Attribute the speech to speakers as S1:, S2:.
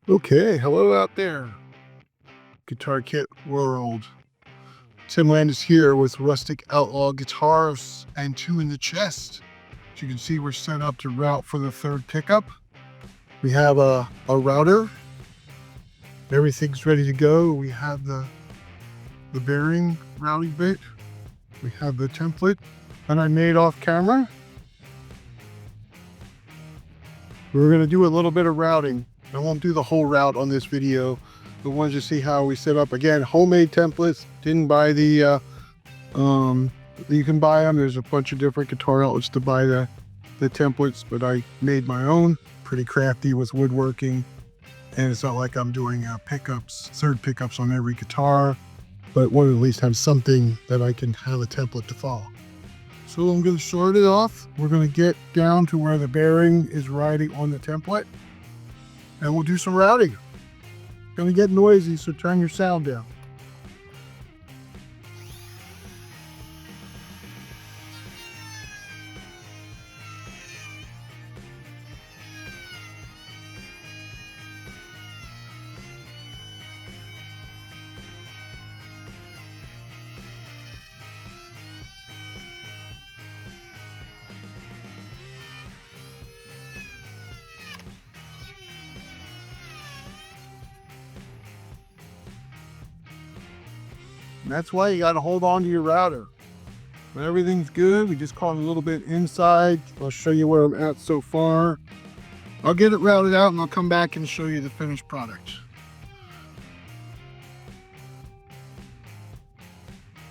S1: Okay, hello out there, guitar kit world. Tim Landis here with Rustic Outlaw Guitars and Two in the Chest. As you can see, we're set up to route for the third pickup. We have a router. Everything's ready to go. We have the bearing routing bit. We have the template that I made off camera. We're going to do a little bit of routing. I won't do the whole route on this video, but wanted to see how we set up. Again, homemade templates. Didn't buy the you can buy them. There's a bunch of different guitar outlets to buy the templates, but I made my own. Pretty crafty with woodworking, and it's not like I'm doing third pickups on every guitar, but want to at least have something that I can have a template to follow. So I'm going to start it off. We're going to get down to where the bearing is riding on the template, and we'll do some routing. It's going to get noisy, so turn your sound down. And that's why you got to hold on to your router. When everything's good, we just caught a little bit inside. I'll show you where I'm at so far. I'll get it routed out and I'll come back and show you the finished product.